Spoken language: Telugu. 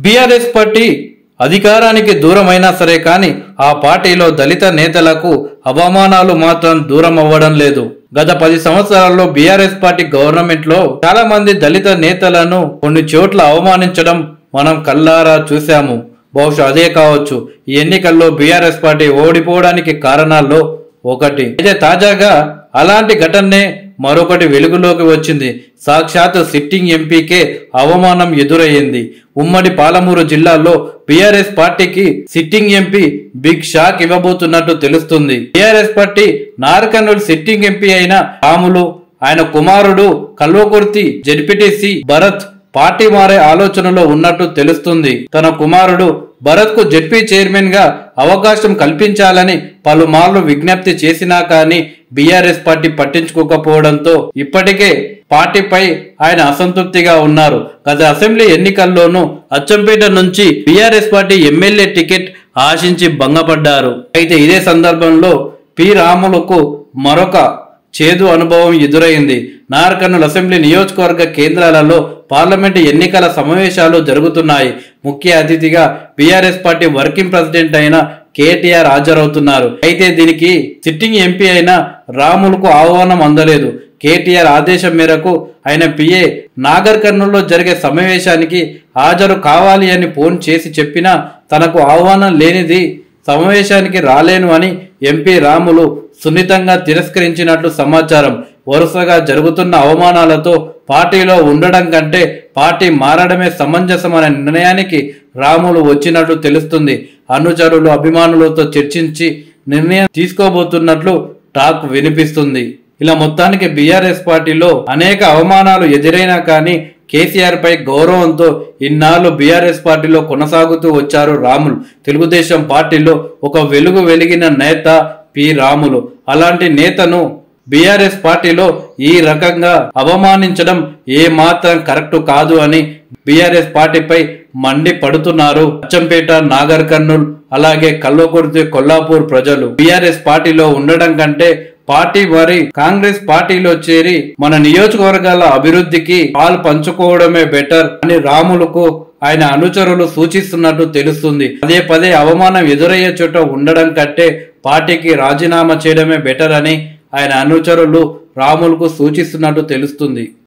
బీఆర్ఎస్ పార్టీ అధికారానికి దూరమైనా సరే కానీ ఆ పార్టీలో దళిత నేతలకు అవమానాలు మాత్రం దూరం అవ్వడం లేదు. గత 10 సంవత్సరాల్లో బీఆర్ఎస్ పార్టీ గవర్నమెంట్ లో చాలా మంది దళిత నేతలను కొన్ని చోట్ల అవమానించడం మనం కళ్ళారా చూశాము. బహుశా అదే కావచ్చు ఈ ఎన్నికల్లో బీఆర్ఎస్ పార్టీ ఓడిపోవడానికి కారణాల్లో ఒకటి. అయితే తాజాగా అలాంటి ఘటనే మరొకటి వెలుగులోకి వచ్చింది. సాక్షాత్ సిట్టింగ్ ఎంపీకే అవమానం ఎదురయ్యింది. ఉమ్మడి పాలమూరు జిల్లాలో బీఆర్ఎస్ పార్టీకి సిట్టింగ్ ఎంపీ బిగ్ షాక్ ఇవ్వబోతున్నట్టు తెలుస్తుంది. BRS party Nagarkurnool sitting MP అయిన రాములు, ఆయన కుమారుడు కల్వకుర్తి జెడ్పీటీసీ భరత్ పార్టీ మారే ఆలోచనలో ఉన్నట్టు తెలుస్తుంది. తన కుమారుడు భరత్ కు జెడ్పీ చైర్మన్ గా అవకాశం కల్పించాలని పలుమార్లు విజ్ఞప్తి చేసినా కానీ బీఆర్ఎస్ పార్టీ పట్టించుకోకపోవడంతో ఇప్పటికే పార్టీపై ఆయన అసంతృప్తిగా ఉన్నారు. గత అసెంబ్లీ ఎన్నికల్లోనూ అచ్చంపేట నుంచి బీఆర్ఎస్ పార్టీ ఎమ్మెల్యే టికెట్ ఆశించి భంగపడ్డారు. అయితే ఇదే సందర్భంలో పి రాములకు మరొక చేదు అనుభవం ఎదురైంది. నార్కర్నూలు అసెంబ్లీ నియోజకవర్గ కేంద్రాలలో పార్లమెంటు ఎన్నికల సమావేశాలు జరుగుతున్నాయి. ముఖ్య అతిథిగా బీఆర్ఎస్ పార్టీ వర్కింగ్ ప్రెసిడెంట్ అయిన కేటీఆర్ హాజరవుతున్నారు. అయితే దీనికి సిట్టింగ్ ఎంపీ అయిన రాములకు ఆహ్వానం అందలేదు. కేటీఆర్ ఆదేశం మేరకు ఆయన పిఏ నాగర్ కర్నూలులో జరిగే సమావేశానికి హాజరు కావాలి అని ఫోన్ చేసి చెప్పినా తనకు ఆహ్వానం లేనిది సమావేశానికి రాలేను అని ఎంపీ రాములు సున్నితంగా తిరస్కరించినట్లు సమాచారం. వరుసగా జరుగుతున్న అవమానాలతో పార్టీలో ఉండడం కంటే పార్టీ మారడమే సమంజసమైన నిర్ణయానికి రాములు వచ్చినట్లు తెలుస్తుంది. అనుచరులు అభిమానులతో చర్చించి నిర్ణయం తీసుకోబోతున్నట్లు టాక్ వినిపిస్తుంది. ఇలా మొత్తానికి బీఆర్ఎస్ పార్టీలో అనేక అవమానాలు ఎదురైనా కానీ కేసీఆర్ పై గౌరవంతో ఇన్నాళ్ళు బీఆర్ఎస్ పార్టీలో కొనసాగుతూ వచ్చారు రాములు. తెలుగుదేశం పార్టీలో ఒక వెలుగు వెలిగిన నేత పి రాములు. అలాంటి నేతను బీఆర్ఎస్ పార్టీలో ఈ రకంగా అవమానించడం ఏ మాత్రం కరెక్ట్ కాదు అని బీఆర్ఎస్ పార్టీపై మండి పడుతున్నారు అచ్చంపేట, నాగర్ కర్నూల్, అలాగే కల్వకుర్తి, కొల్లాపూర్ ప్రజలు. బీఆర్ఎస్ పార్టీలో ఉండడం కంటే పార్టీ మరి కాంగ్రెస్ పార్టీలో చేరి మన నియోజకవర్గాల అభివృద్ధికి పాలు పంచుకోవడమే బెటర్ అని రాములకు ఆయన అనుచరులు సూచిస్తున్నట్టు తెలుస్తుంది. పదే పదే అవమానం ఎదురయ్యే చోట ఉండడం కంటే పార్టీకి రాజీనామా చేయడమే బెటర్ అని ఆయన అనుచరులు రాములకు సూచిస్తున్నట్టు తెలుస్తుంది.